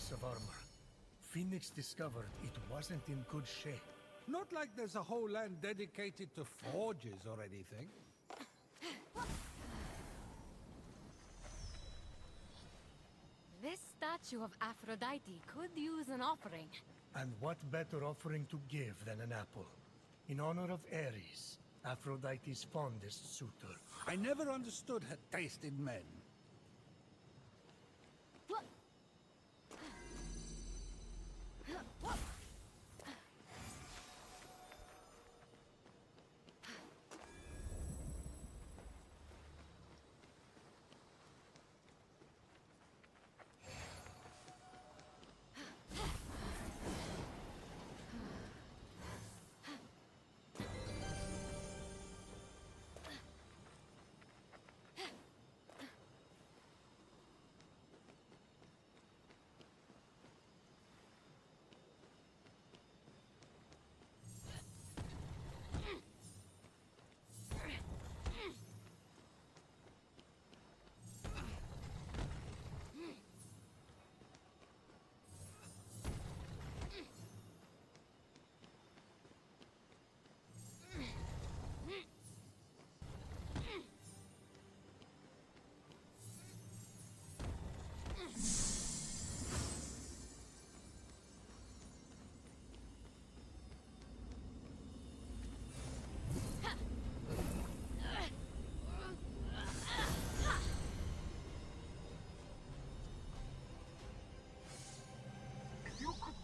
Of armor. Fenyx discovered it wasn't in good shape. Not like there's a whole land dedicated to forges or anything. This statue of Aphrodite could use an offering. And what better offering to give than an apple? In honor of Ares, Aphrodite's fondest suitor. I never understood her taste in men.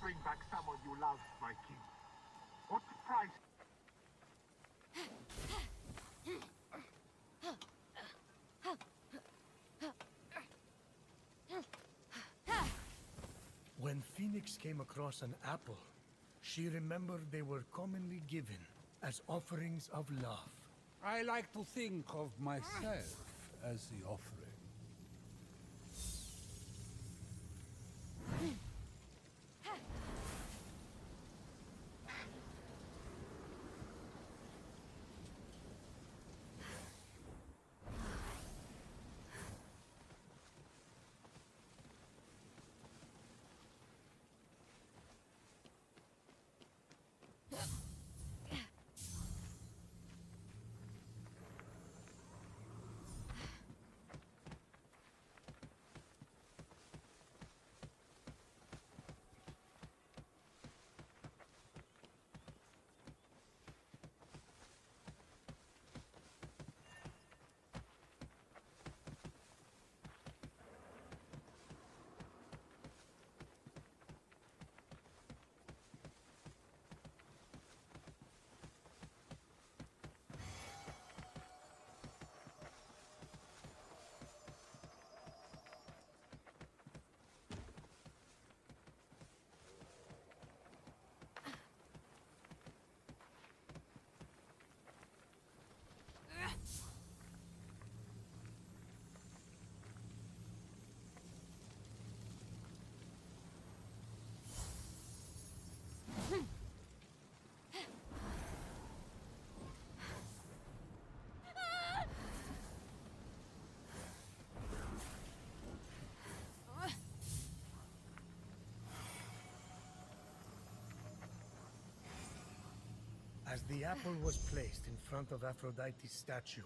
Bring back someone you love, my king. What price? When Fenyx came across an apple, she remembered they were commonly given as offerings of love. I like to think of myself as the offering. As the apple was placed in front of Aphrodite's statue,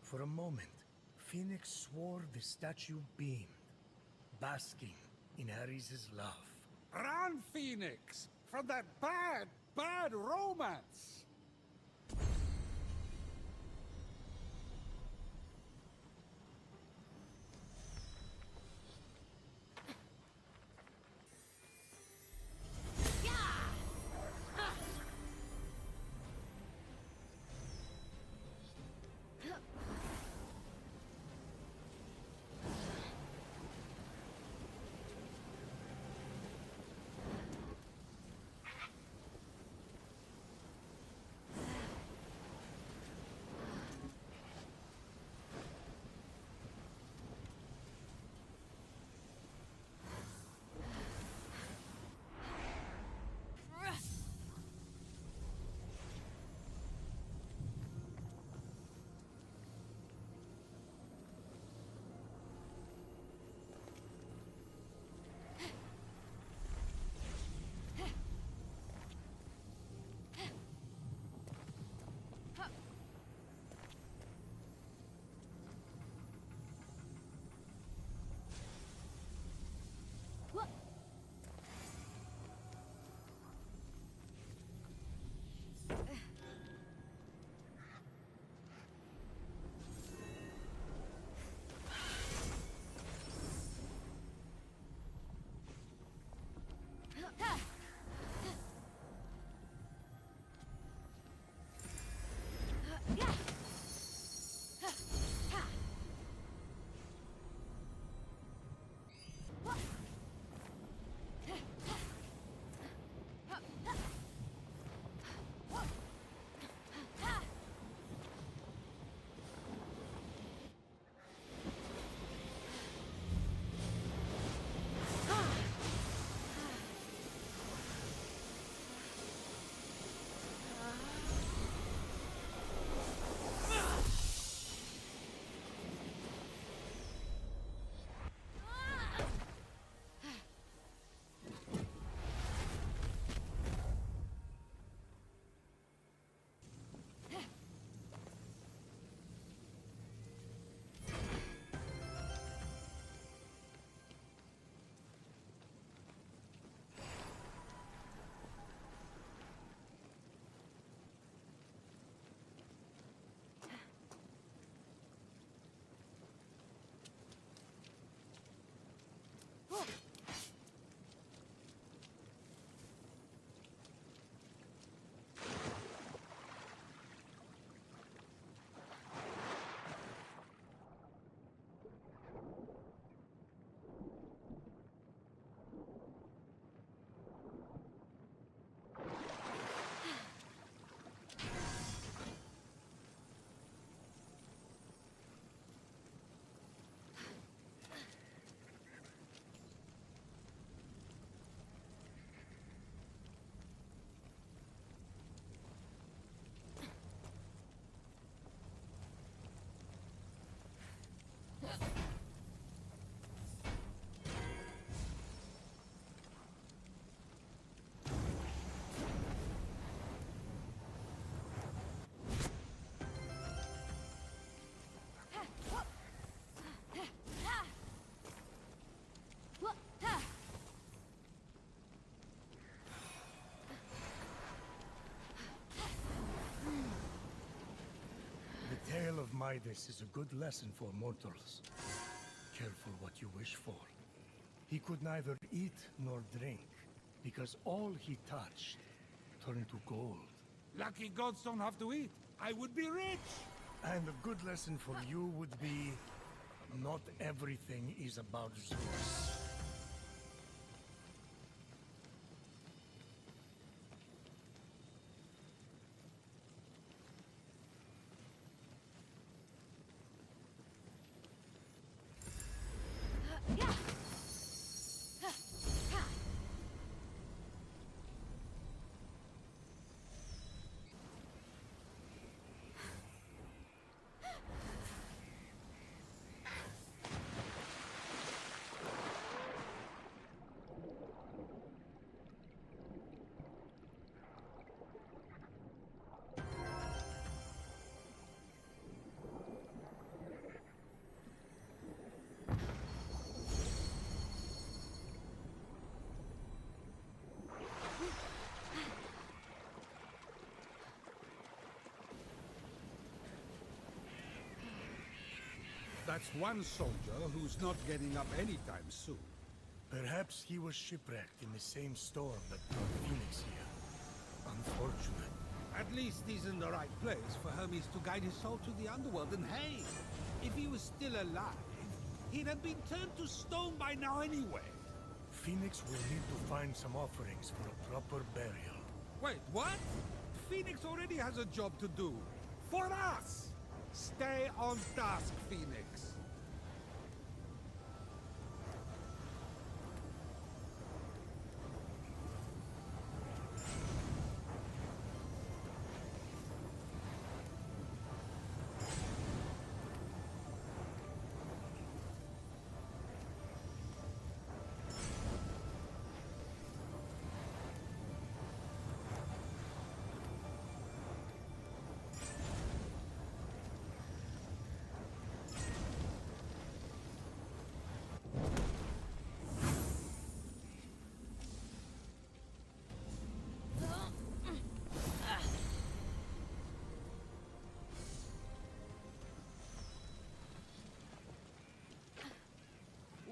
for a moment, Fenyx swore the statue beamed, basking in Ares' love. Run, Phoenix! From that bad, bad romance! The tale of Midas is a good lesson for mortals. Careful what you wish for. He could neither eat nor drink, because all he touched turned to gold. Lucky gods don't have to eat. I would be rich! And a good lesson for you would be, not everything is about Zeus. That's one soldier who's not getting up anytime soon. Perhaps he was shipwrecked in the same storm that brought Fenyx here. Unfortunate. At least he's in the right place for Hermes to guide his soul to the underworld. And hey, if he was still alive, he'd have been turned to stone by now anyway. Fenyx will need to find some offerings for a proper burial. Wait, what? Fenyx already has a job to do. For us! Stay on task, Fenyx.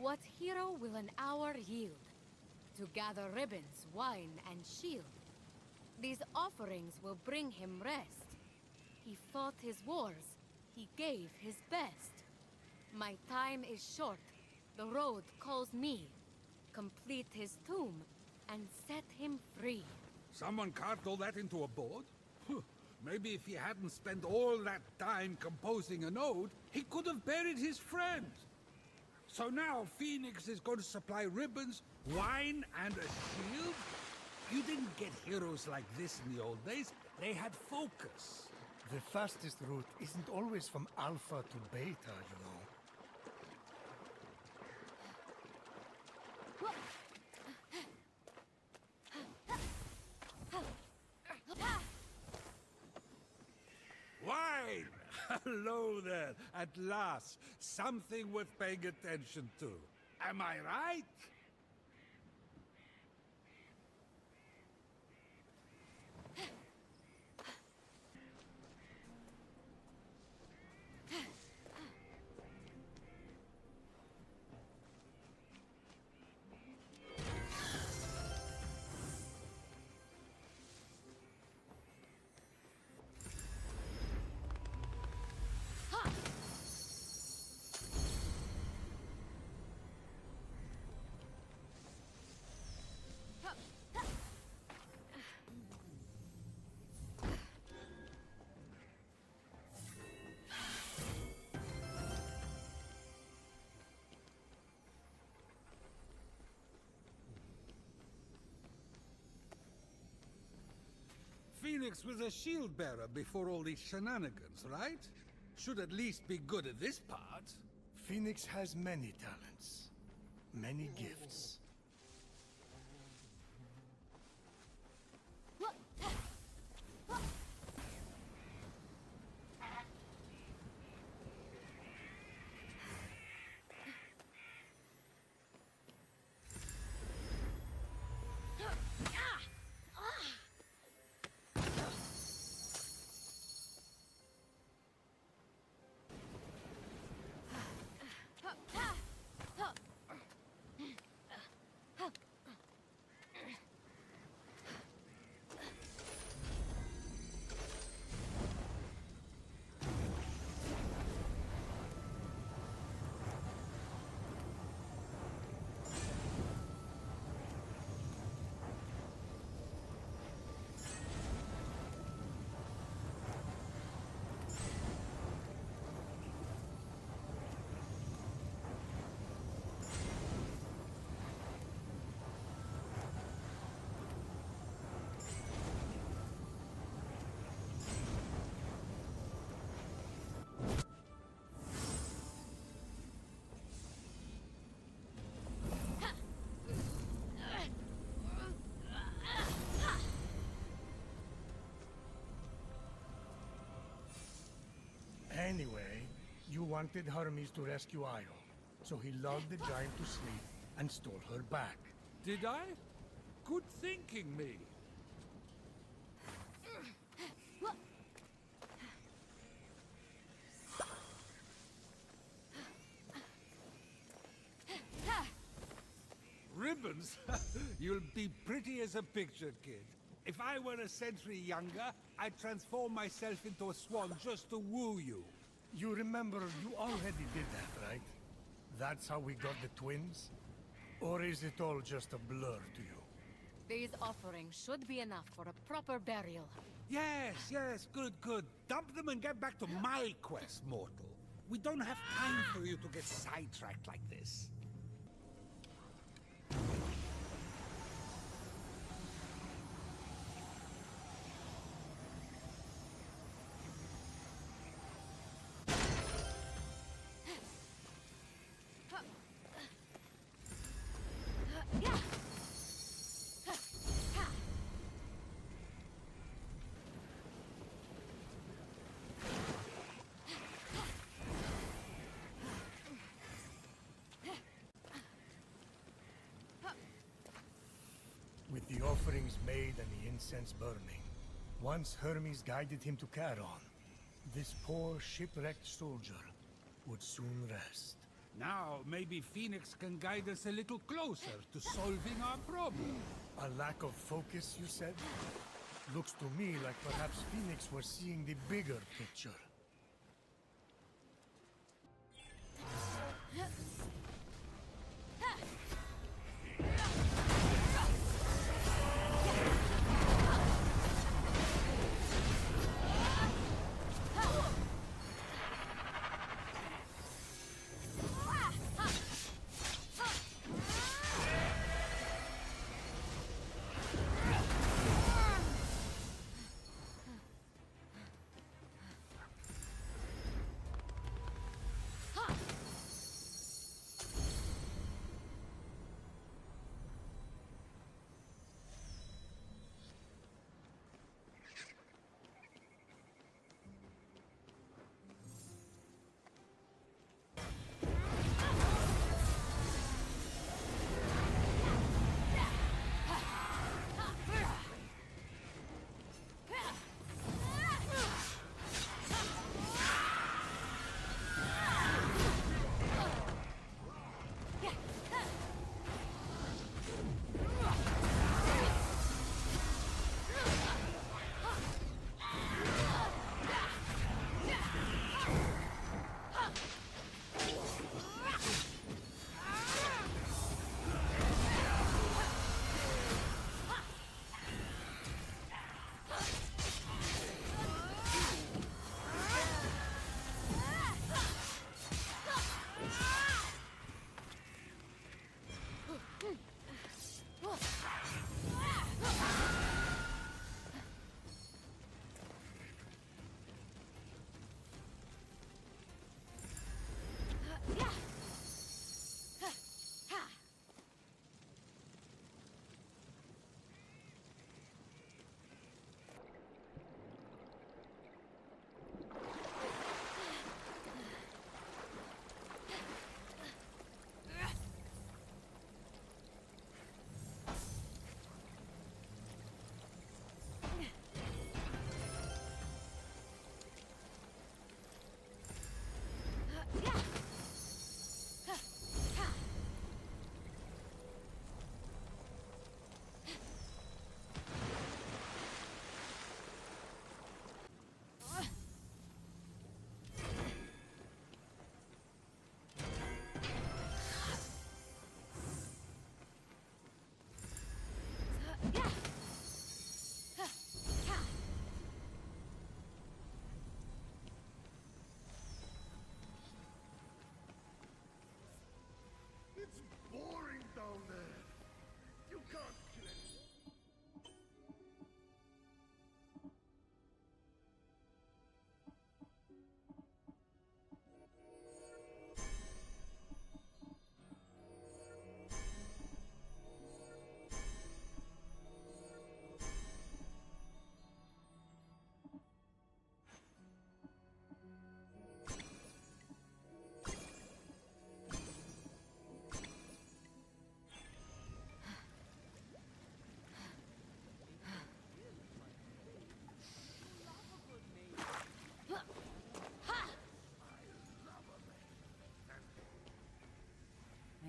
What hero will an hour yield? To gather ribbons, wine, and shield. These offerings will bring him rest. He fought his wars. He gave his best. My time is short. The road calls me. Complete his tomb and set him free. Someone carved all that into a board? Maybe if he hadn't spent all that time composing an ode, he could have buried his friend. So now Fenyx is going to supply ribbons, wine, and a shield? You didn't get heroes like this in the old days. They had focus. The fastest route isn't always from Alpha to Beta, you know. Wine! Hello there. At last, something worth paying attention to. Am I right? Fenyx was a shield bearer before all these shenanigans, right? Should at least be good at this part. Fenyx has many talents, many gifts. Anyway, you wanted Hermes to rescue Io, so he lulled the giant to sleep and stole her back. Did I? Good thinking, me. ribbons. You'll be pretty as a picture, kid. If I were a century younger, I'd transform myself into a swan just to woo you. You remember you already did that, right? That's how we got the twins? Or is it all just a blur to you? These offerings should be enough for a proper burial. Yes, yes, good, good. Dump them and get back to my quest, mortal. We don't have time for you to get sidetracked like this. With the offerings made and the incense burning, once Hermes guided him to Charon, this poor shipwrecked soldier would soon rest. Now, maybe Fenyx can guide us a little closer to solving our problem. A lack of focus, you said? Looks to me like perhaps Fenyx was seeing the bigger picture.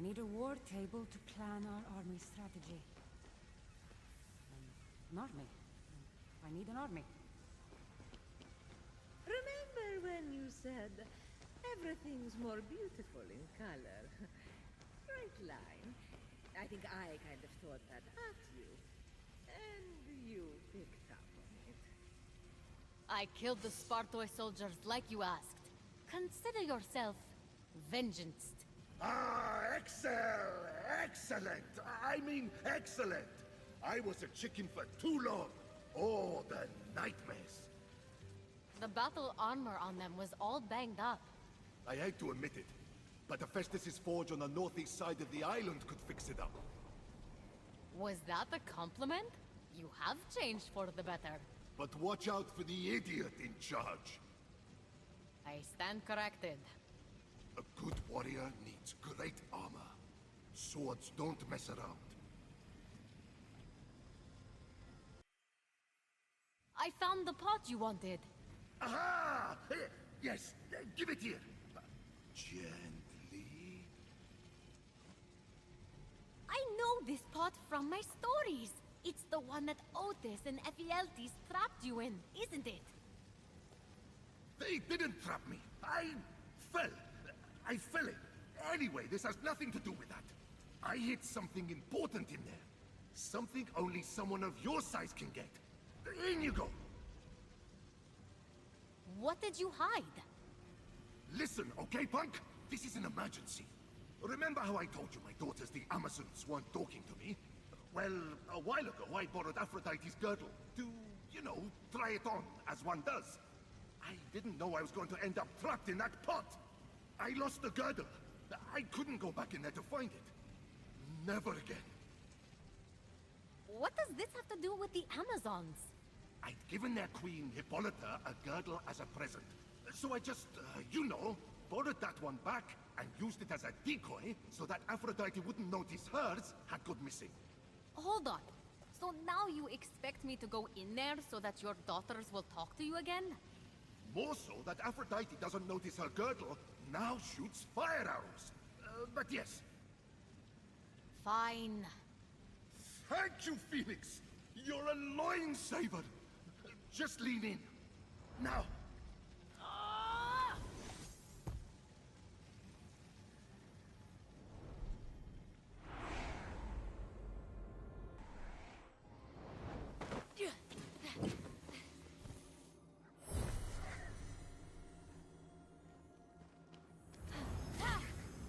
I need a war table to plan our army strategy. An army. I need an army. Remember when you said everything's more beautiful in color? Right line. I think I kind of thought that at you. And you picked up on it. I killed the Spartoi soldiers like you asked. Consider yourself vengeanced. Ah, excellent! I mean excellent! I was a chicken for too long. Oh, the nightmares. The battle armor on them was all banged up. I hate to admit it, but Hephaestus' forge on the northeast side of the island could fix it up. Was that a compliment? You have changed for the better. But watch out for the idiot in charge. I stand corrected. A good warrior needs great armor. Swords don't mess around. I found the pot you wanted. Aha! Yes, give it here. Gently. I know this pot from my stories. It's the one that Otis and Ephialtes trapped you in, isn't it? They didn't trap me. I fell. I fell in. Anyway, this has nothing to do with that. I hid something important in there. Something only someone of your size can get. In you go. What did you hide? Listen, okay, punk? This is an emergency. Remember how I told you my daughters, the Amazons, weren't talking to me? Well, a while ago I borrowed Aphrodite's girdle to, you know, try it on, as one does. I didn't know I was going to end up trapped in that pot. I lost the girdle. I couldn't go back in there to find it. Never again. What does this have to do with the Amazons? I'd given their queen, Hippolyta, a girdle as a present. So I just, you know, borrowed that one back and used it as a decoy so that Aphrodite wouldn't notice hers had gone missing. Hold on. So now you expect me to go in there so that your daughters will talk to you again? More so that Aphrodite doesn't notice her girdle now shoots fire arrows. But yes. Fine. Thank you, Phoenix! You're a loin saver! Just lean in. Now.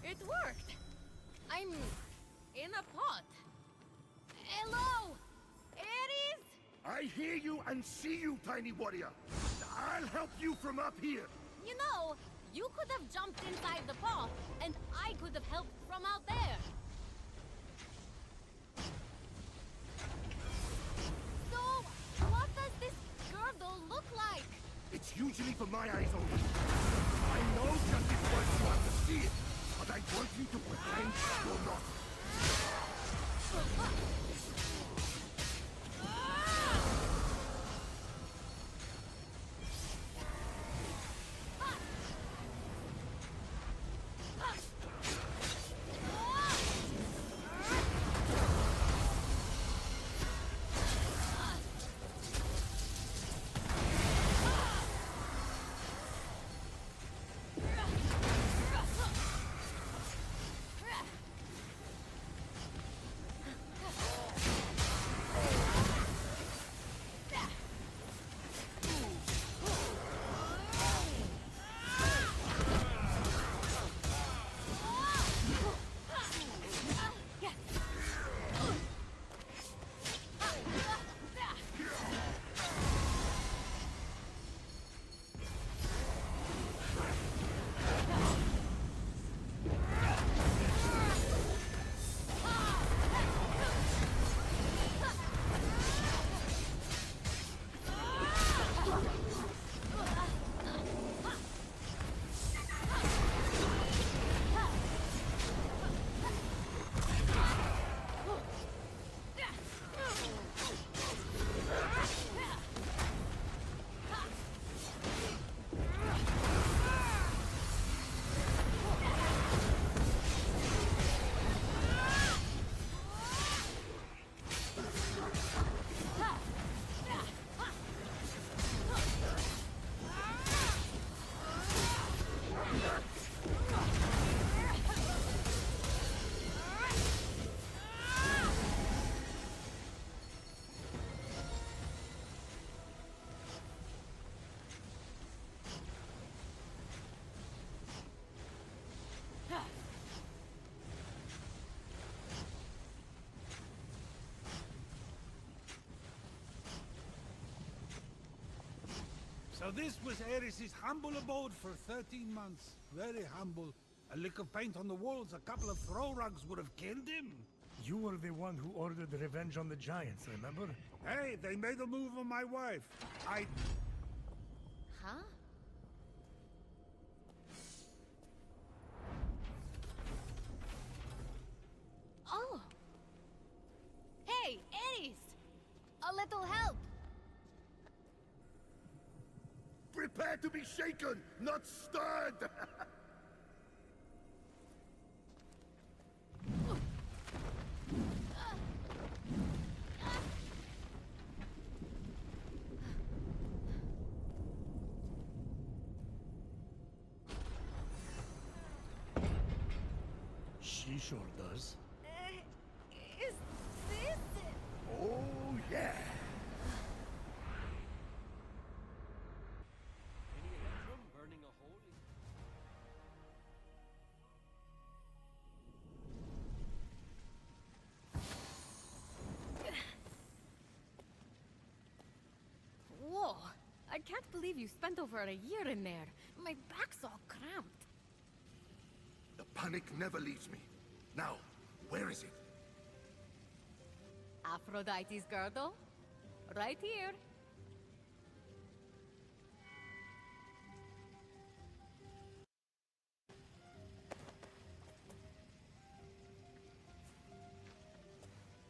It worked! I'm in a pot. Hello! Ares? I hear you and see you, tiny warrior. I'll help you from up here. You know, you could have jumped inside the pot, and I could have helped from out there. So, what does this girdle look like? It's usually for my eyes only. I know justice wants you have to see it, but I want you to pretend you're not. So this was Ares' humble abode for 13 months. Very humble. A lick of paint on the walls, a couple of throw rugs would have killed him. You were the one who ordered revenge on the giants, remember? Hey, they made a move on my wife. Huh? Oh! Hey, Ares! A little help! Prepare to be shaken, not stirred! She sure does. Is this... Oh, yeah! Whoa! I can't believe you spent over a year in there. My back's all cramped. The panic never leaves me. Now, where is it? Aphrodite's girdle? Right here.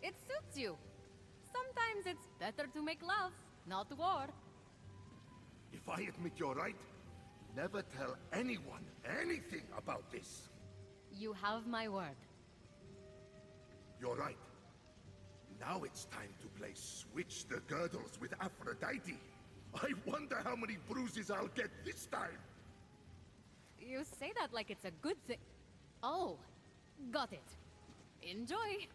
It suits you. Sometimes it's better to make love, not war. If I admit you're right, never tell anyone anything about this. You have my word. You're right. Now it's time to play Switch the Girdles with Aphrodite. I wonder how many bruises I'll get this time. You say that like it's a good thing. Oh, got it. Enjoy.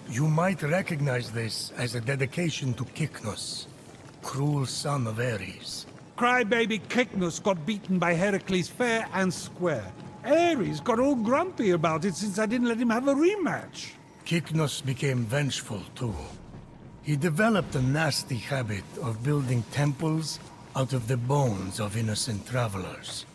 You might recognize this as a dedication to Kycnos, cruel son of Ares. Crybaby Kycnos got beaten by Heracles fair and square. Ares got all grumpy about it since I didn't let him have a rematch. Kycnos became vengeful too. He developed a nasty habit of building temples out of the bones of innocent travelers.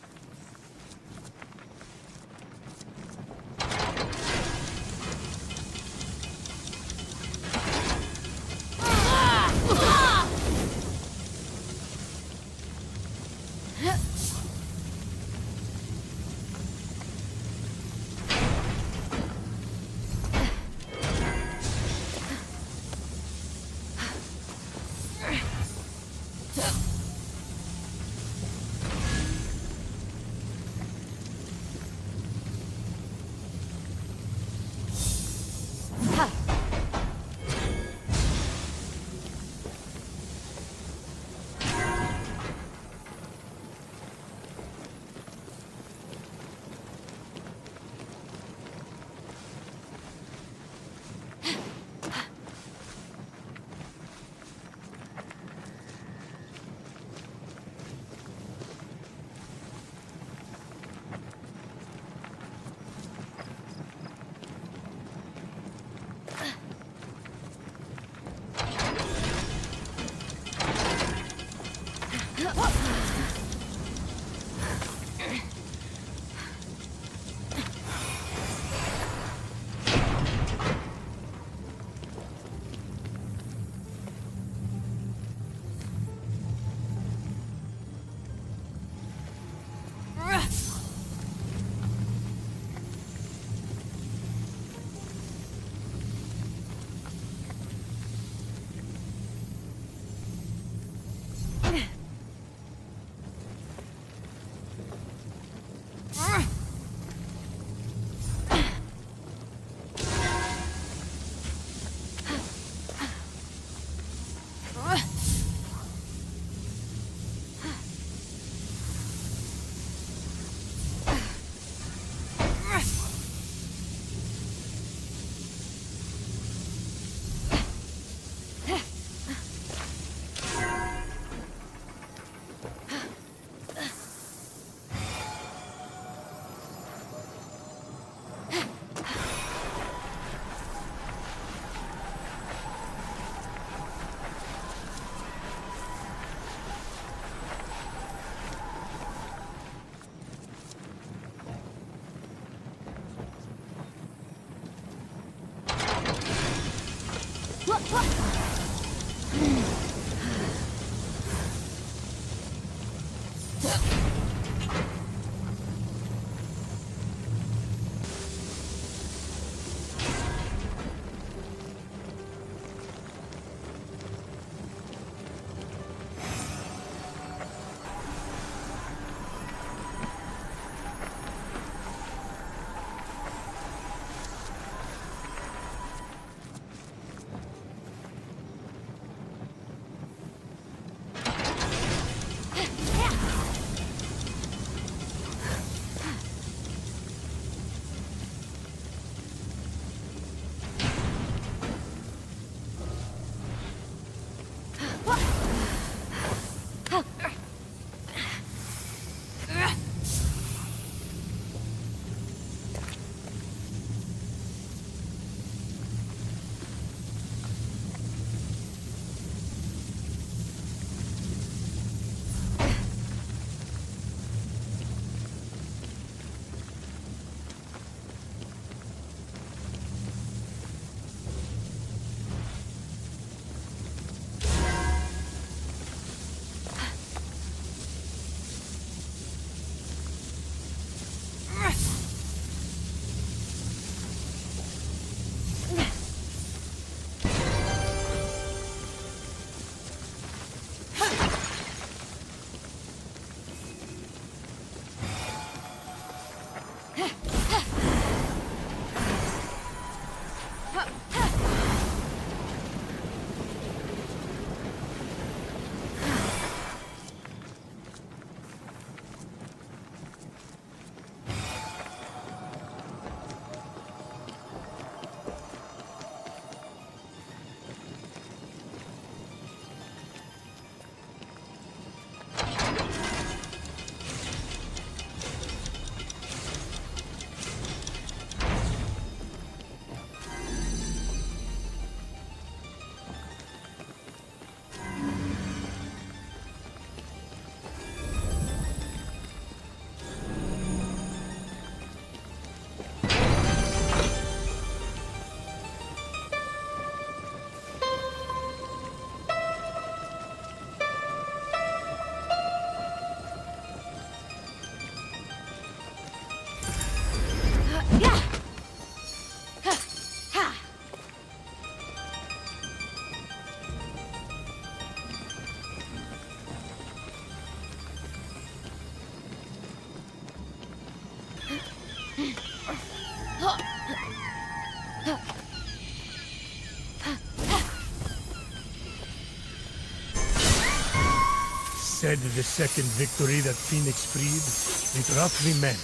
Said the second victory that Fenyx freed, it roughly meant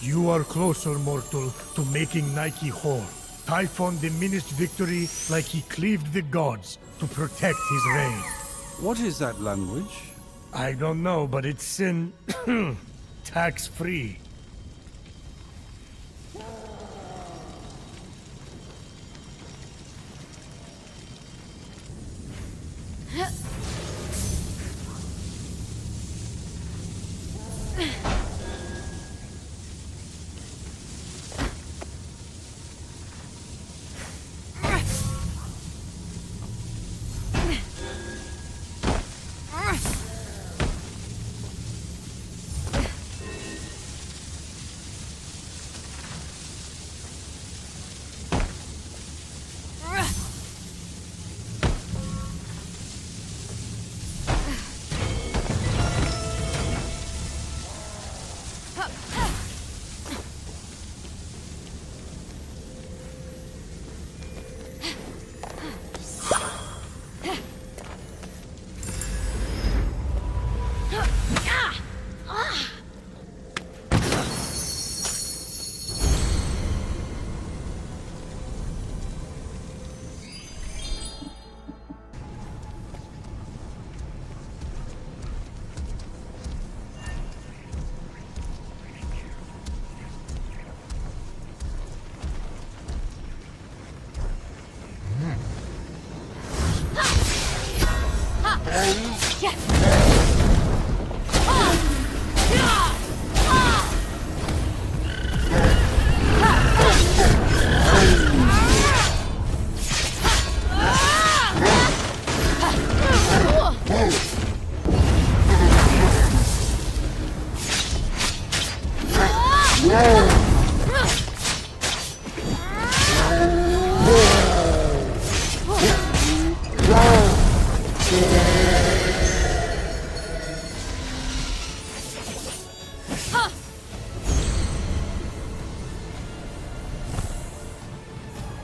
you are closer, mortal, to making Nike whole. Typhon diminished victory like he cleaved the gods to protect his reign. What is that language? I don't know, but it's in tax-free.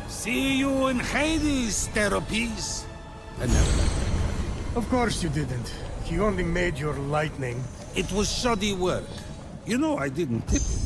See you in Hades, therapies. I never liked that guy. Of course you didn't. He only made your lightning. It was shoddy work. You know I didn't tip him.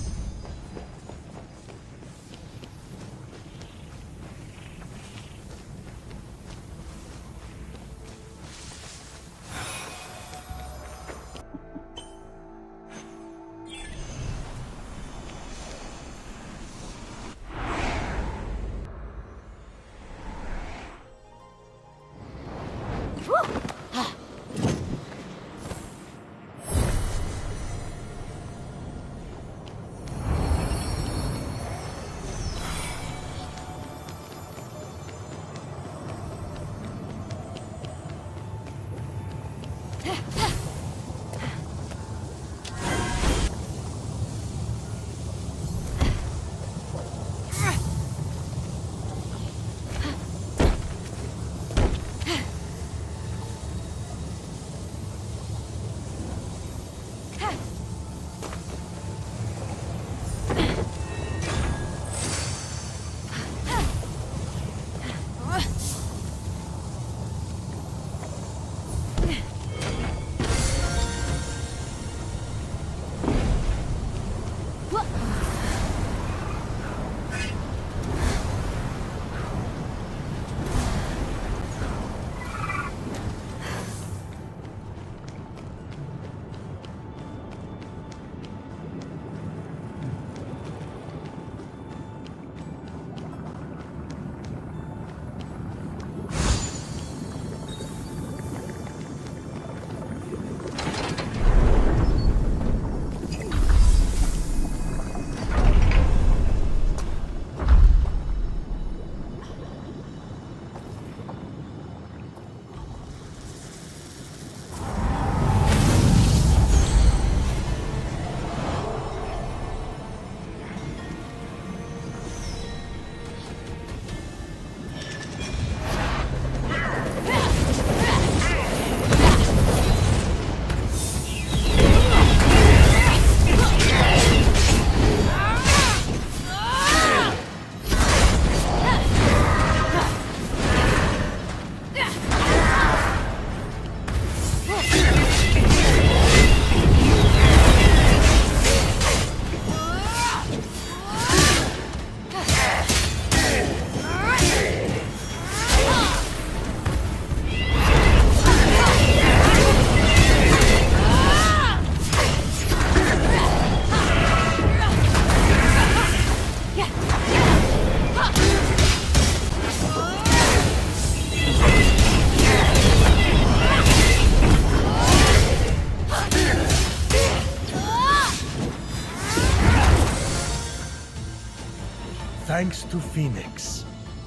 Thanks to Fenyx,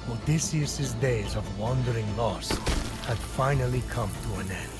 Odysseus' days of wandering lost had finally come to an end.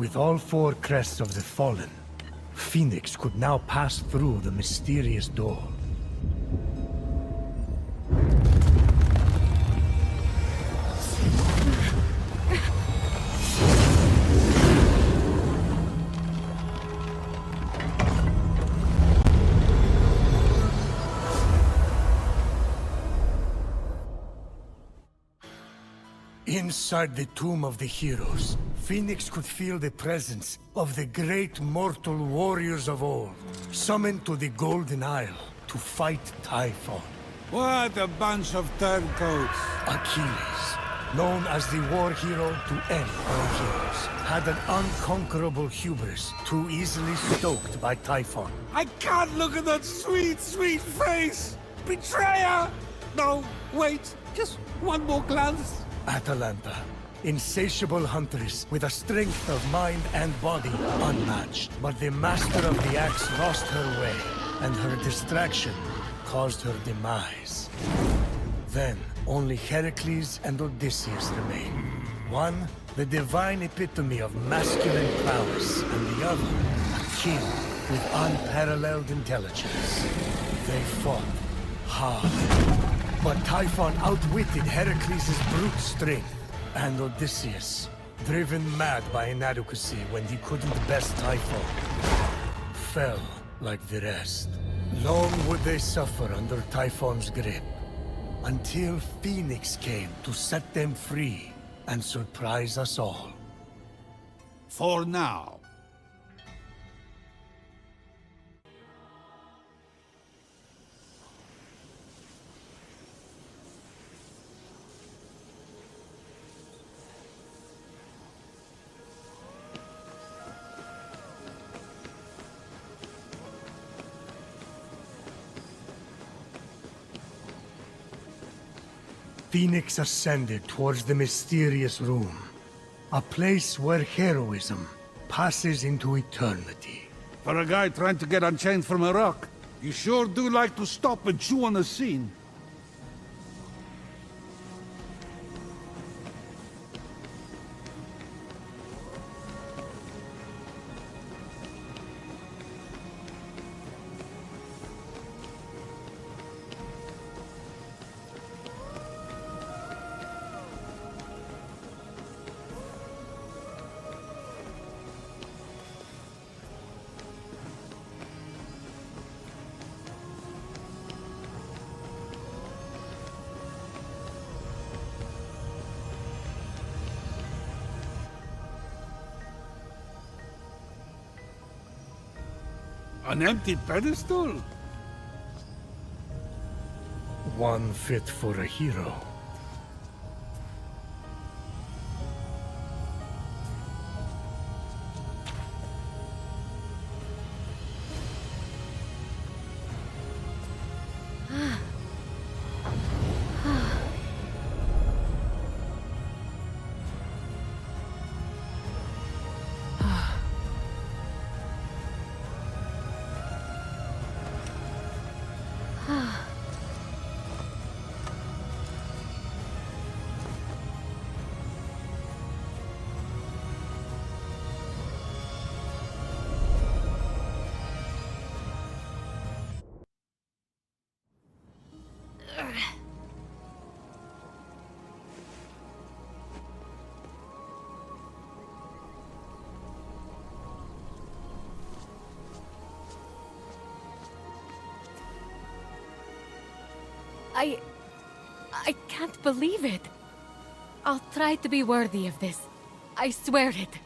With all four crests of the Fallen, Fenyx could now pass through the mysterious door. Inside the Tomb of the Heroes, Fenyx could feel the presence of the great mortal warriors of old, summoned to the Golden Isle to fight Typhon. What a bunch of turncoats! Achilles, known as the war hero to end all heroes, had an unconquerable hubris too easily stoked by Typhon. I can't look at that sweet, sweet face! Betrayer! No, wait, just one more glance. Atalanta, insatiable huntress with a strength of mind and body unmatched. But the master of the axe lost her way, and her distraction caused her demise. Then, only Heracles and Odysseus remain. One, the divine epitome of masculine prowess, and the other, a king with unparalleled intelligence. They fought hard. But Typhon outwitted Heracles' brute strength, and Odysseus, driven mad by inadequacy when he couldn't best Typhon, fell like the rest. Long would they suffer under Typhon's grip, until Fenyx came to set them free and surprise us all. For now. Fenyx ascended towards the mysterious room, a place where heroism passes into eternity. For a guy trying to get unchained from a rock, you sure do like to stop and chew on the scene. An empty pedestal? One fit for a hero. I can't believe it. I'll try to be worthy of this. I swear it.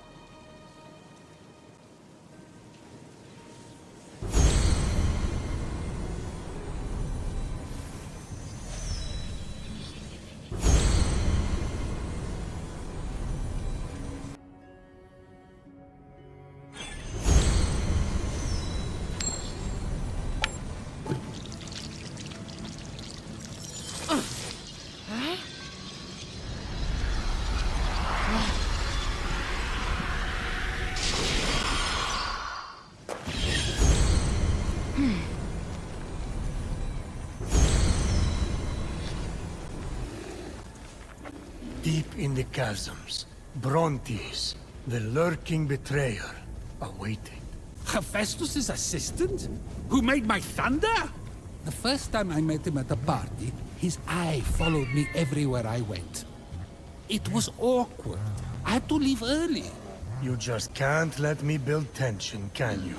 Deep in the chasms, Brontes, The lurking betrayer awaited. Hephaestus' assistant? Who made my thunder? The first time I met him at a party, his eye followed me everywhere I went. It was awkward. I had to leave early. You just can't let me build tension, can you?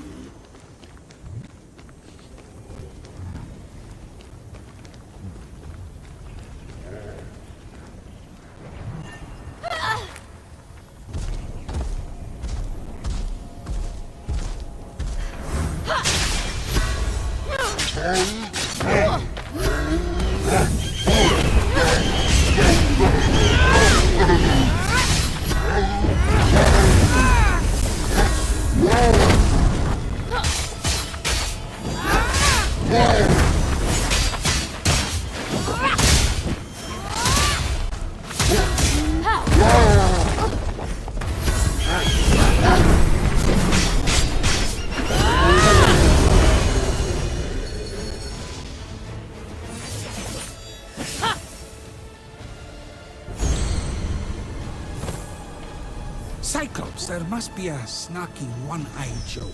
Cyclops, there must be a snarky one-eyed joke.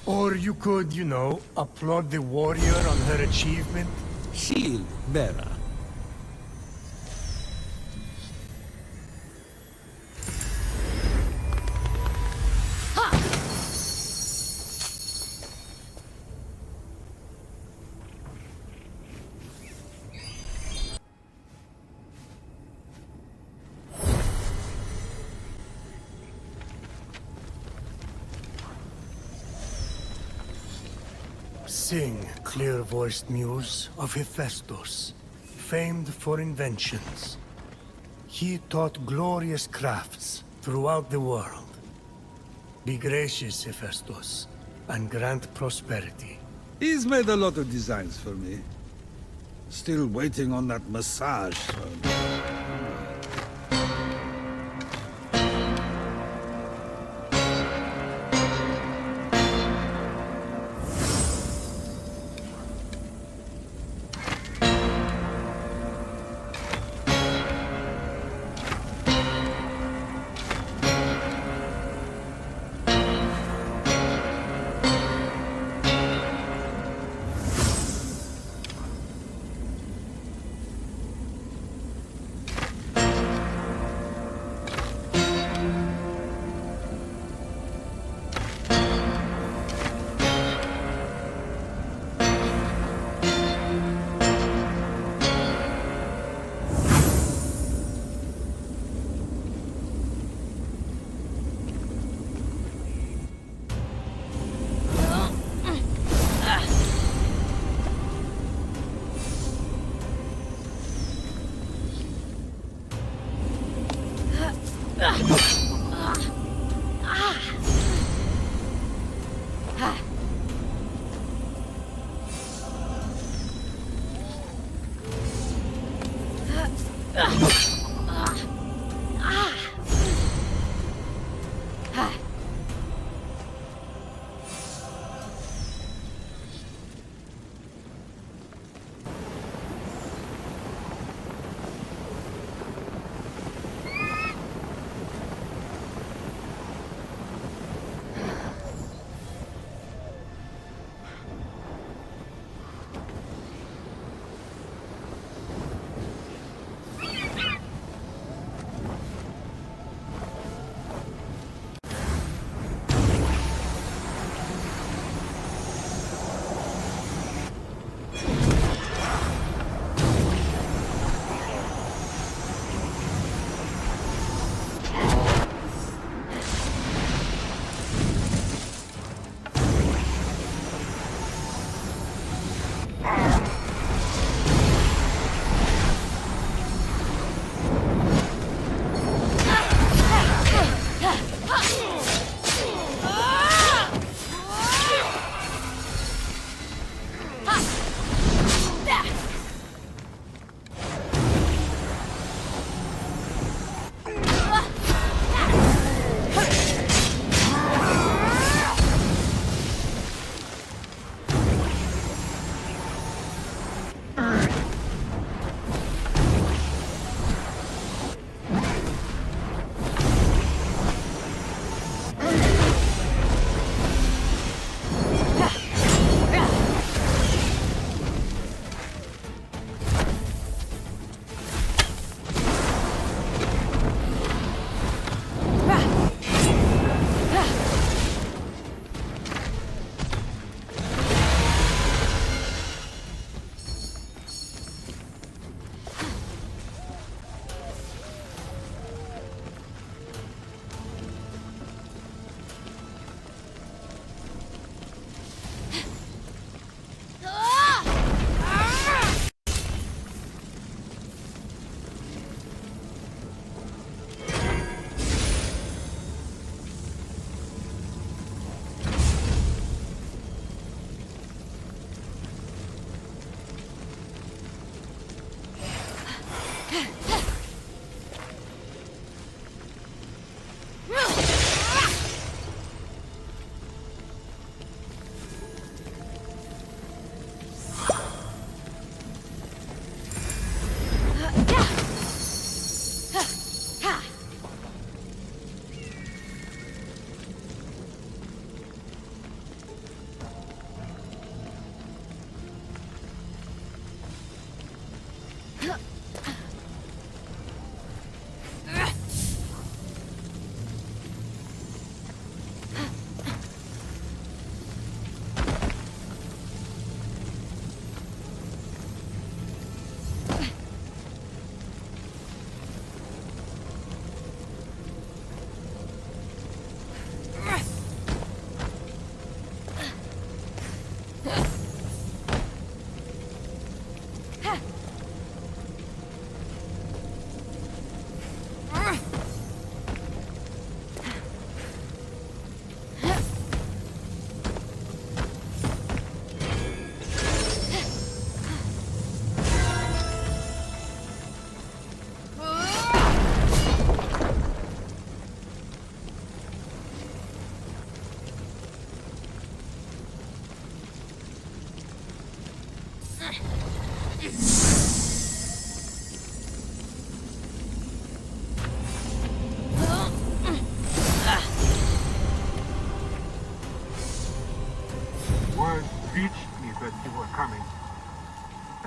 Or you could, you know, applaud the warrior on her achievement. Shield bearer. Sing, clear-voiced muse of Hephaestus, famed for inventions. He taught glorious crafts throughout the world. Be gracious, Hephaestus, and grant prosperity. He's made a lot of designs for me. Still waiting on that massage throne.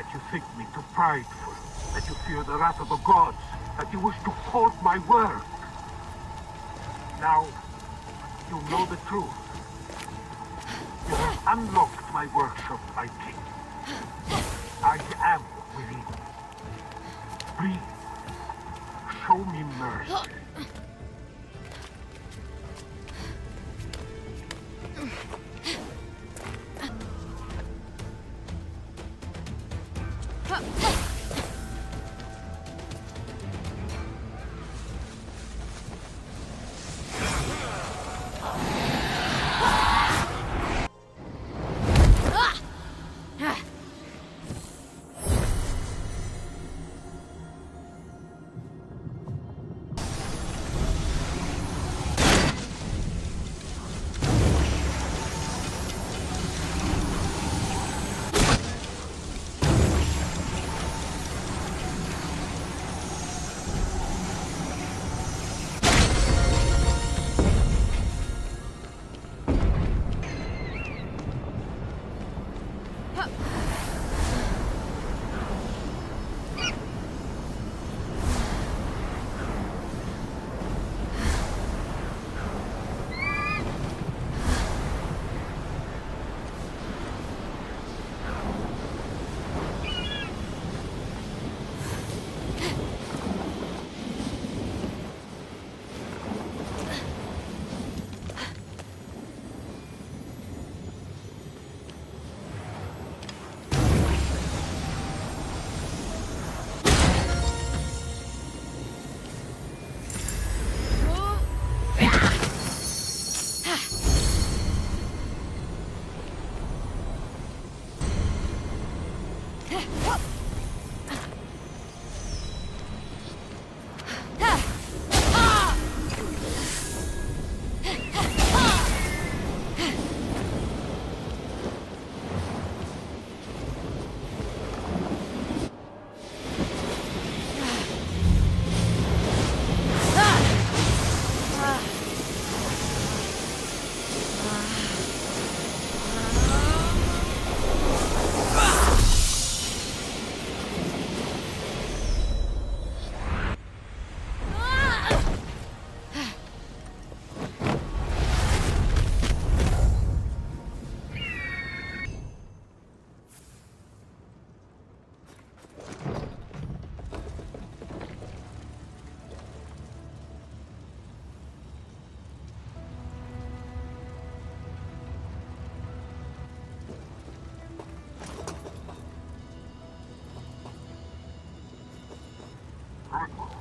that you think me too prideful, that you fear the wrath of the gods, that you wish to halt my work. Now, you know the truth. You have unlocked my workshop, my king. I am within. Please, show me mercy.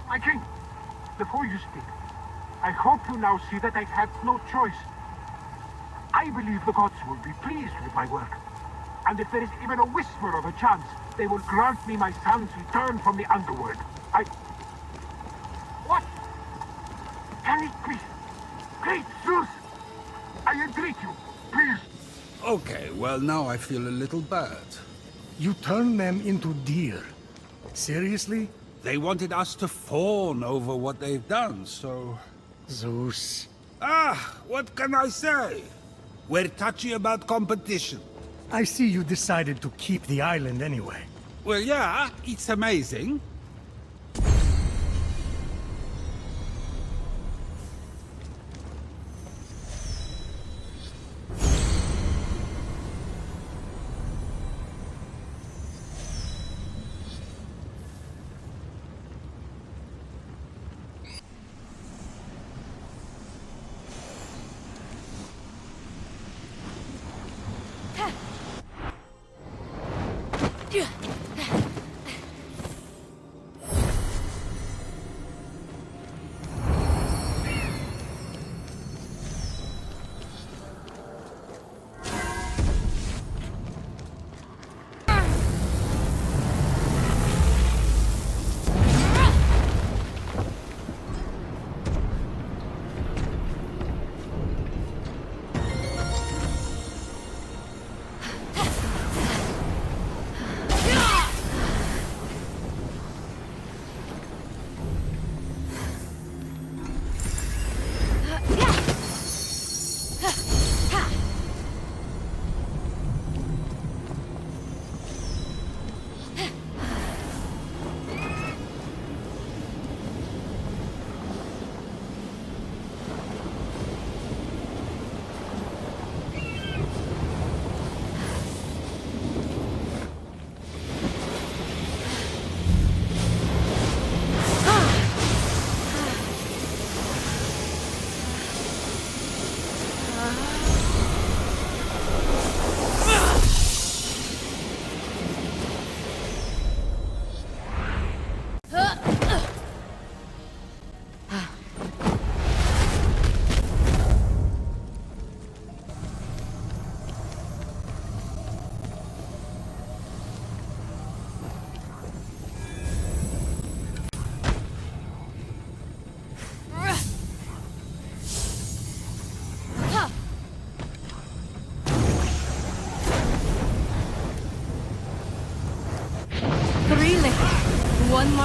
My king, before you speak, I hope you now see that I've had no choice. I believe the gods will be pleased with my work. And if there is even a whisper of a chance, they will grant me my son's return from the underworld. What? Can it be? Great Zeus! I entreat you, please. Okay, well now I feel a little bad. You turn them into deer. Seriously? They wanted us to fawn over what they've done, so... Zeus. What can I say? We're touchy about competition. I see you decided to keep the island anyway. Well, yeah, it's amazing.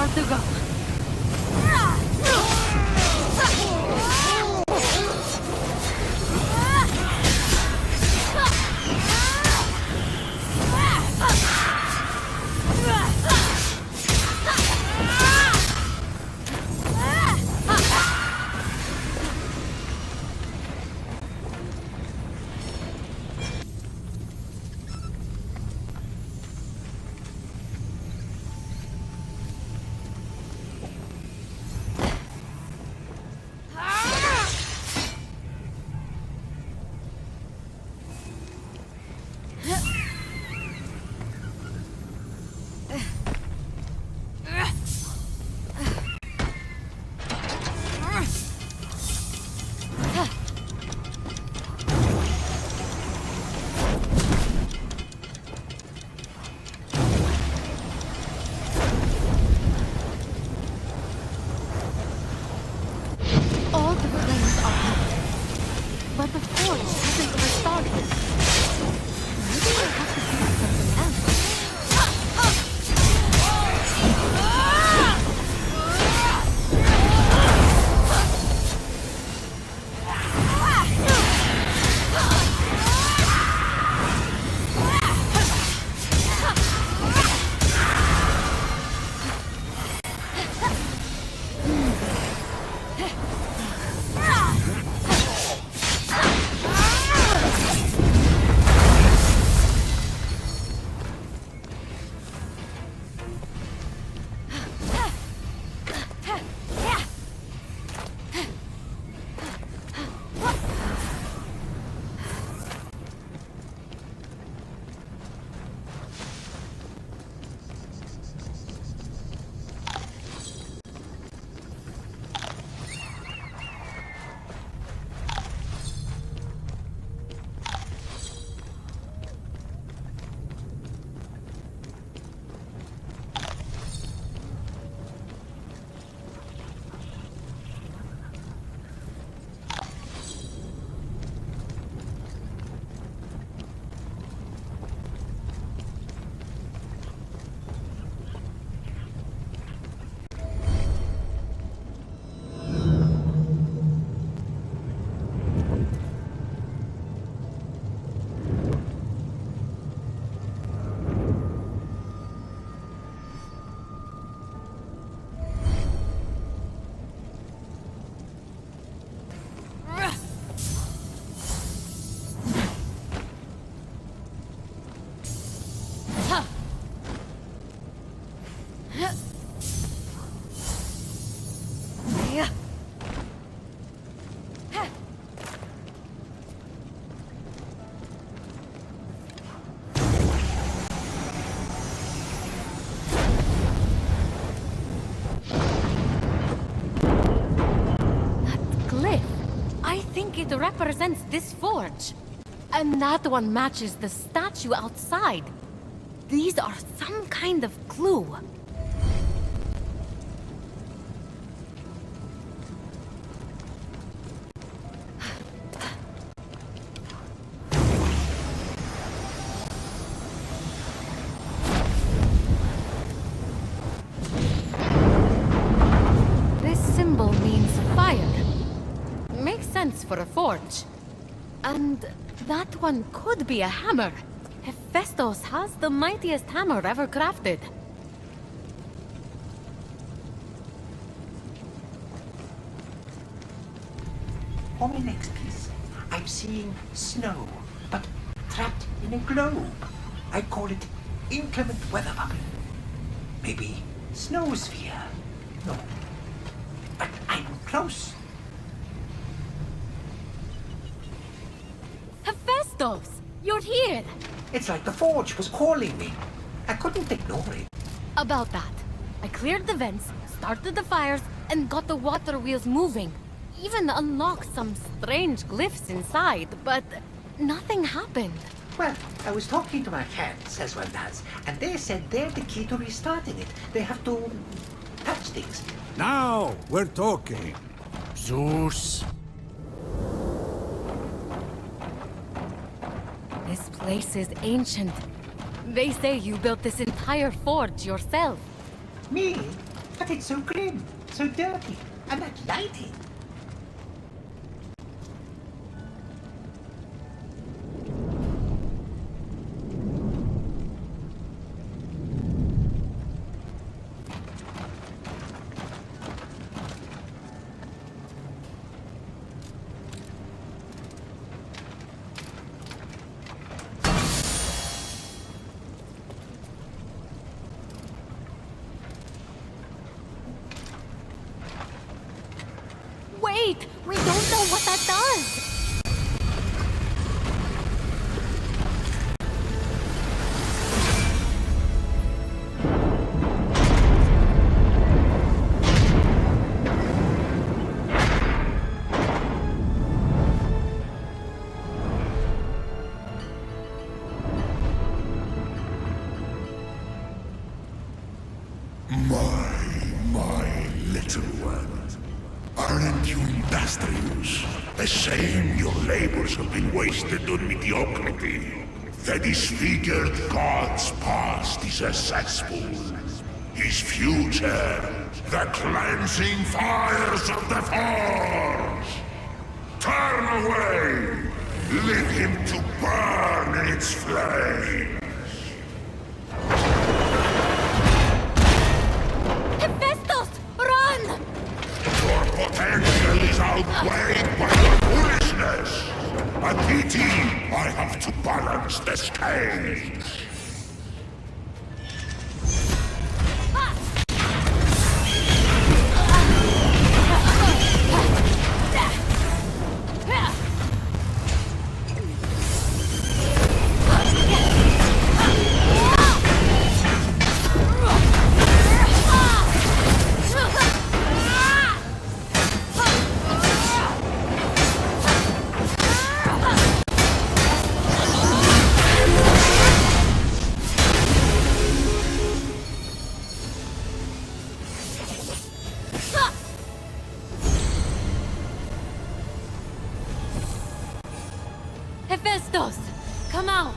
more to go. But the forge hasn't restarted. Maybe I have to do something else. It represents this forge. And that one matches the statue outside. These are some kind of clue. This symbol means fire. Makes sense for a forge. And that one could be a hammer. Hephaestus has the mightiest hammer ever crafted. On my next piece, I'm seeing snow, but trapped in a globe. I call it inclement weather bubble. Maybe snow sphere. No, but I'm close. Hephaestus! You're here! It's like the forge was calling me. I couldn't ignore it. About that. I cleared the vents, started the fires, and got the water wheels moving. Even unlocked some strange glyphs inside, but nothing happened. Well, I was talking to my friends, as one does, and they said they're the key to restarting it. They have to touch things. Now we're talking. Zeus. This place is ancient. They say you built this entire forge yourself. Me? But it's so grim, so dirty, and that lighting. Wait! We don't know what that does! My little one. Aren't you industrious? A shame your labors have been wasted on mediocrity. The disfigured god's past is a cesspool. His future, the cleansing fires of the Forge. Turn away! Leave him to burn in its flames. Hephaestus! Run! Your potential is outweighed by your foolishness. A pity I have to balance the scales. Hephaestus! Come out!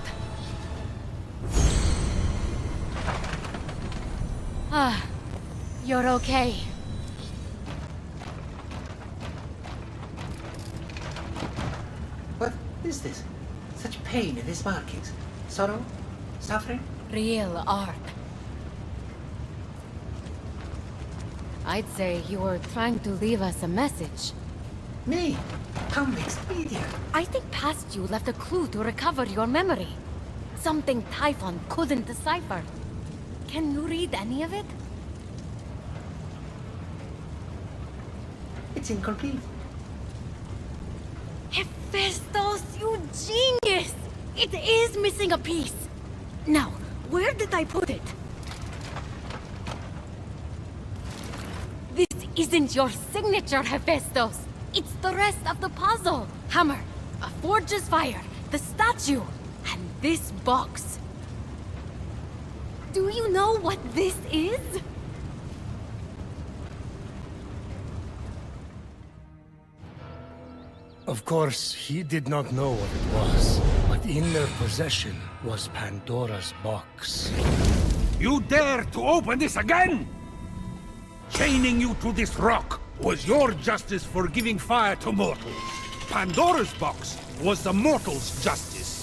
You're okay. What is this? Such pain in his markings? Sorrow? Suffering? Real art. I'd say you were trying to leave us a message. Me? Convicts, idiot. I think past you left a clue to recover your memory. Something Typhon couldn't decipher. Can you read any of it? It's incomplete. Hephaestus, you genius! It is missing a piece. Now, where did I put it? This isn't your signature, Hephaestus. It's the rest of the puzzle. Hammer, a forge's fire, the statue, and this box. Do you know what this is? Of course, he did not know what it was, but in their possession was Pandora's box. You dare to open this again? Chaining you to this rock was your justice for giving fire to mortals. Pandora's box was the mortals' justice.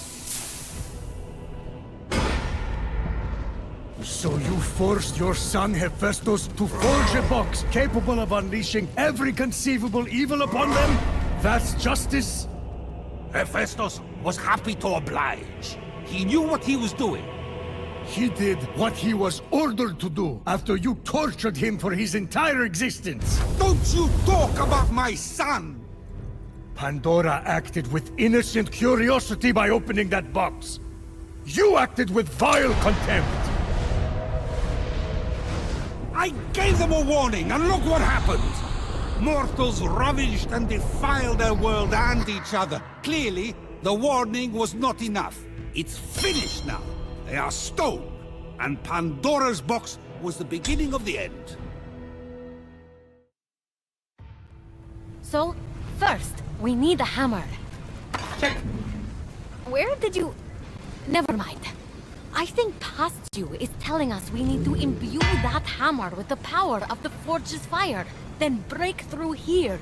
So you forced your son Hephaestus to forge a box capable of unleashing every conceivable evil upon them? That's justice? Hephaestus was happy to oblige. He knew what he was doing. He did what he was ordered to do after you tortured him for his entire existence. Don't you talk about my son! Pandora acted with innocent curiosity by opening that box. You acted with vile contempt. I gave them a warning, and look what happened! Mortals ravaged and defiled their world and each other. Clearly, the warning was not enough. It's finished now. They are stone, and Pandora's box was the beginning of the end. So, first, we need a hammer. Check. Where did you... Never mind. I think past you is telling us we need to imbue that hammer with the power of the Forge's fire, then break through here.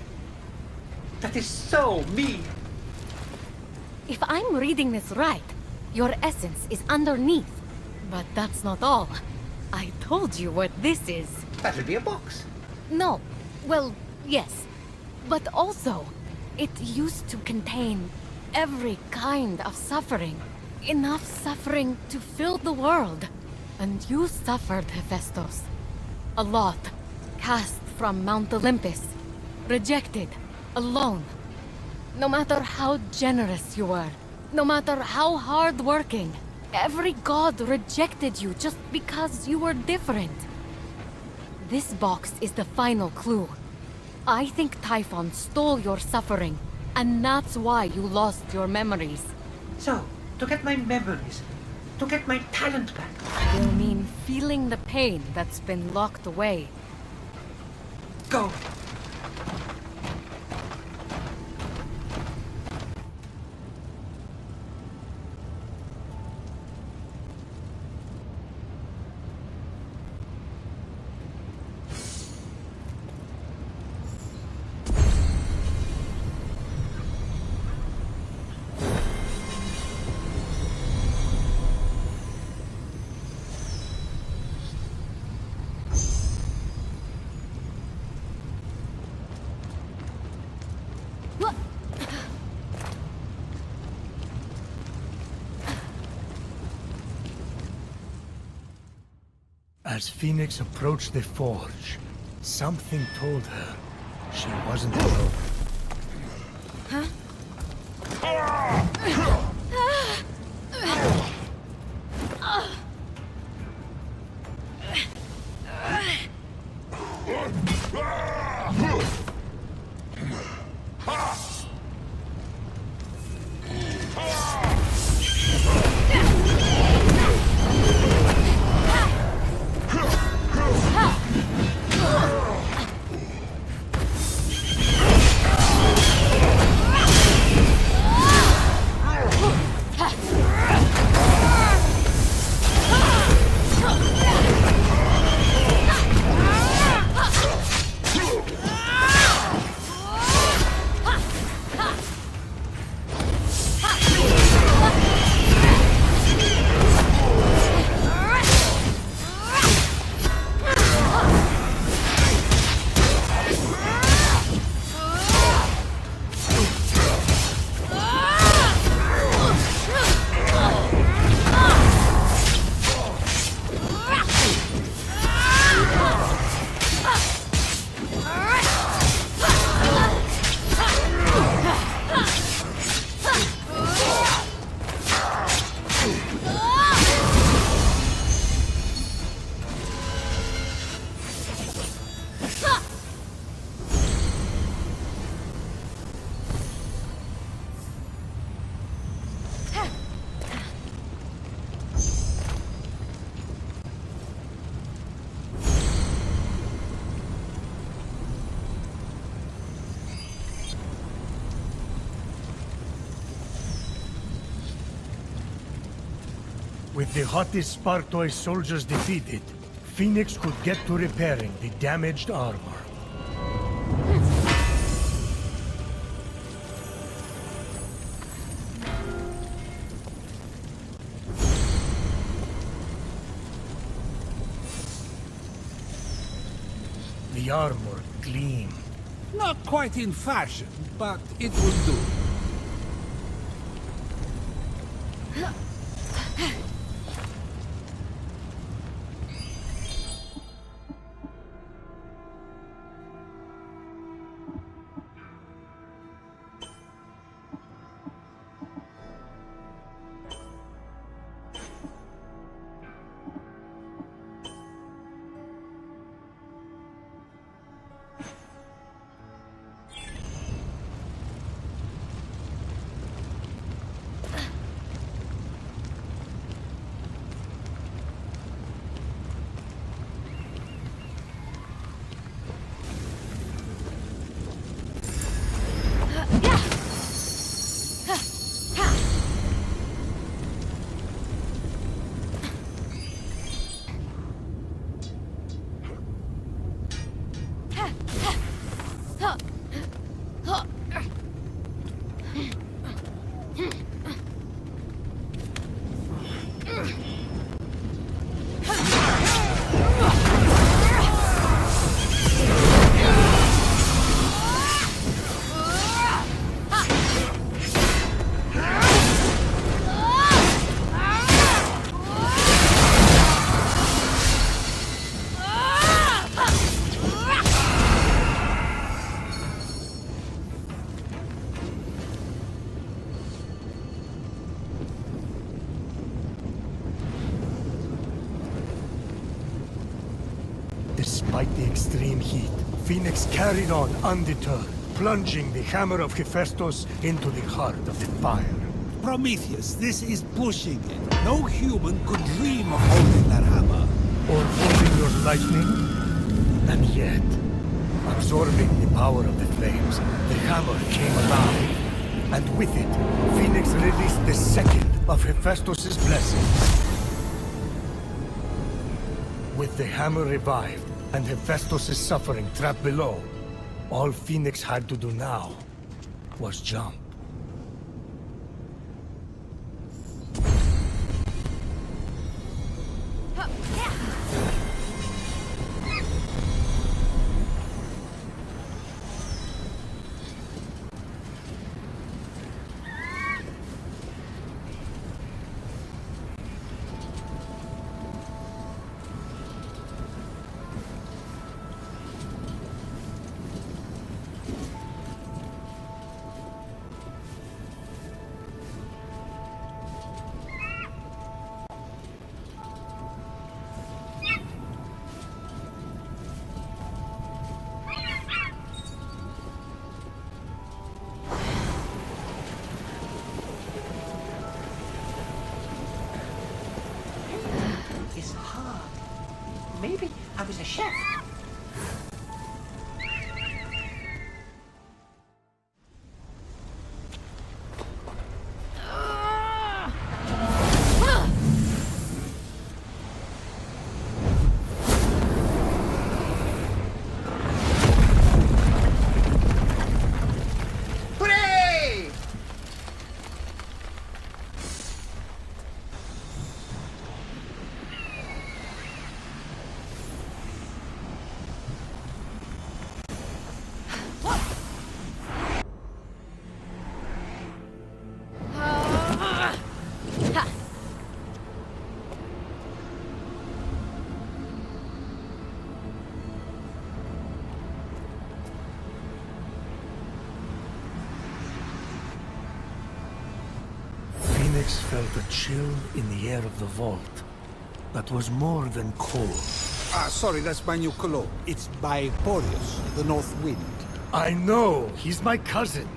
That is so mean. If I'm reading this right, your essence is underneath. But that's not all. I told you what this is. That'll be a box. No. Well, yes. But also, it used to contain every kind of suffering. Enough suffering to fill the world. And you suffered, Hephaestus. A lot. Cast from Mount Olympus. Rejected. Alone. No matter how generous you were. No matter how hard-working. Every god rejected you just because you were different. This box is the final clue. I think Typhon stole your suffering, and that's why you lost your memories. So, to get my memories, to get my talent back. You'll mean feeling the pain that's been locked away. Go. As Fenyx approached the forge, something told her she wasn't alone. Huh? With the hottest Spartoi soldiers defeated, Fenyx could get to repairing the damaged armor. The armor gleamed. Not quite in fashion, but it will do. Fenyx carried on undeterred, plunging the hammer of Hephaestus into the heart of the fire. Prometheus, this is pushing it. No human could dream of holding that hammer. Or holding your lightning? And yet, absorbing the power of the flames, the hammer came alive. And with it, Fenyx released the second of Hephaestus' blessings. With the hammer revived, and Hephaestus' suffering trapped below, all Fenyx had to do now was jump. It's hard. Maybe I was a chef. Fenyx felt a chill in the air of the vault that was more than cold. Sorry, that's my new cologne. It's by Boreas, the North Wind. I know! He's my cousin!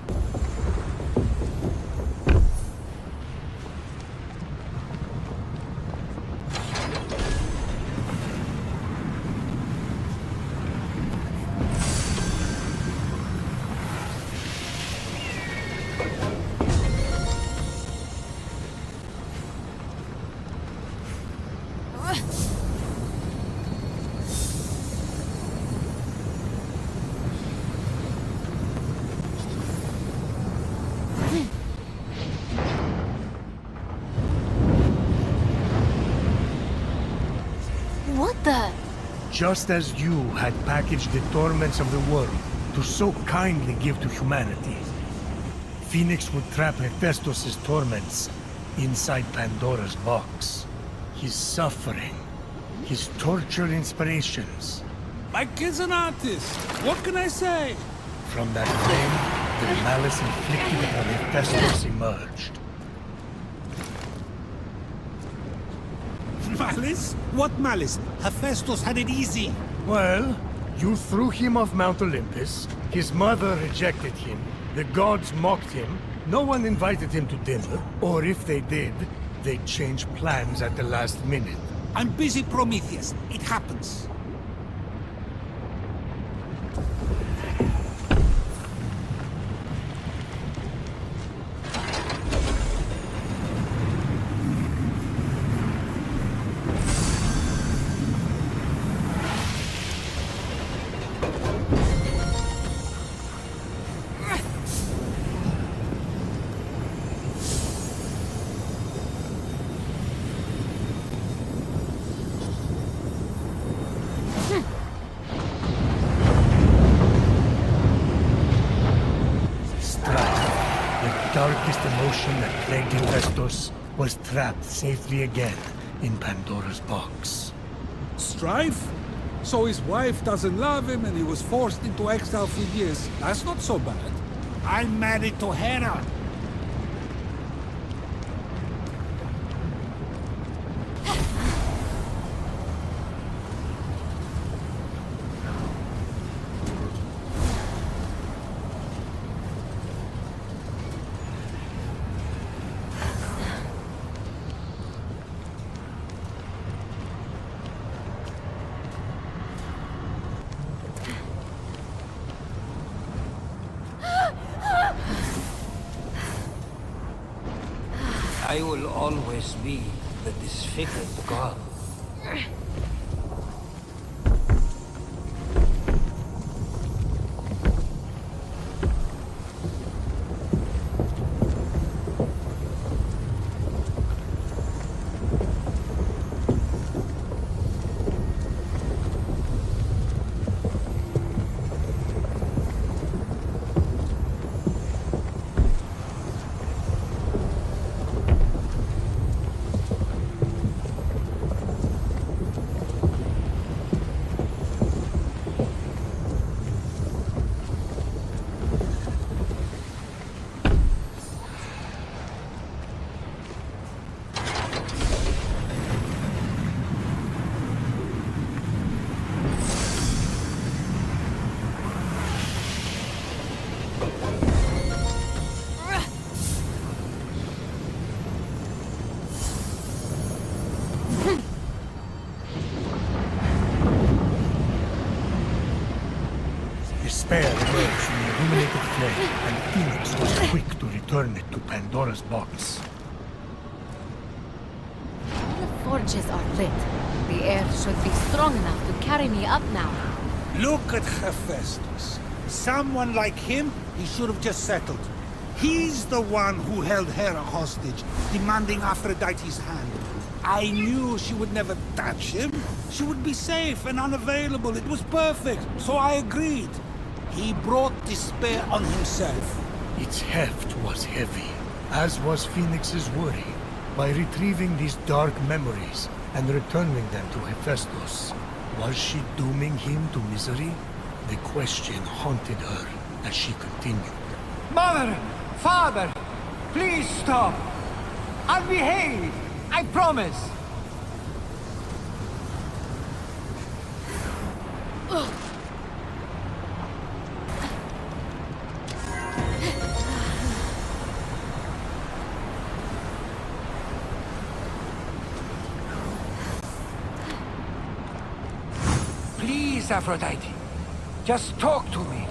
What the? Just as you had packaged the torments of the world to so kindly give to humanity, Fenyx would trap Hephaestus' torments inside Pandora's box. His suffering, his tortured inspirations. My kid's an artist. What can I say? From that flame, the malice inflicted upon Hephaestus emerged. Malice? What malice? Hephaestus had it easy. Well, you threw him off Mount Olympus, his mother rejected him, the gods mocked him, no one invited him to dinner, or if they did, they changed plans at the last minute. I'm busy, Prometheus. It happens. Darkest emotion that plagued Hephaestus was trapped safely again in Pandora's box. Strife? So his wife doesn't love him and he was forced into exile for years. That's not so bad. I'm married to Hera. I will always be the disfigured god. Despair emerged from the illuminated flame, and Fenyx was quick to return it to Pandora's box. The forges are lit. The air should be strong enough to carry me up now. Look at Hephaestus. Someone like him, he should have just settled. He's the one who held Hera hostage, demanding Aphrodite's hand. I knew she would never touch him. She would be safe and unavailable. It was perfect, so I agreed. He brought despair on himself. Its heft was heavy, as was Fenyx's worry. By retrieving these dark memories and returning them to Hephaestus, was she dooming him to misery? The question haunted her as she continued. Mother! Father! Please stop! I'll behave! I promise! Please, Aphrodite. Just talk to me.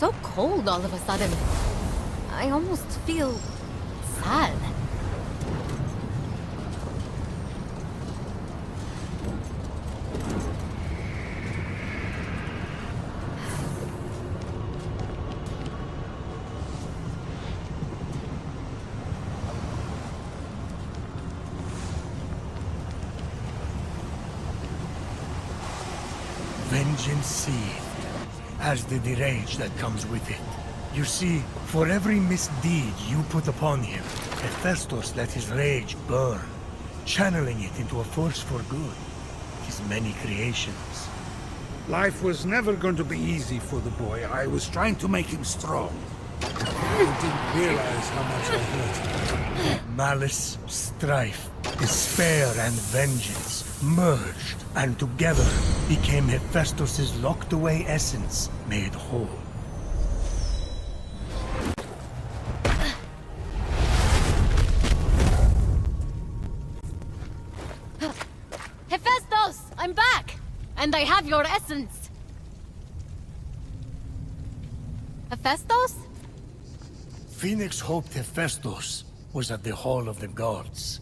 So cold all of a sudden. I almost feel sad. Vengeance seethed, as did the rage that comes with it. You see, for every misdeed you put upon him, Hephaestus let his rage burn, channeling it into a force for good. His many creations. Life was never going to be easy for the boy. I was trying to make him strong. didn't realize how much I hurt you. Malice, strife, despair, and vengeance merged, and together became Hephaestus' locked-away essence made whole. Hephaestus! I'm back! And I have your essence! Hephaestus? Fenyx hoped Hephaestus was at the Hall of the Gods.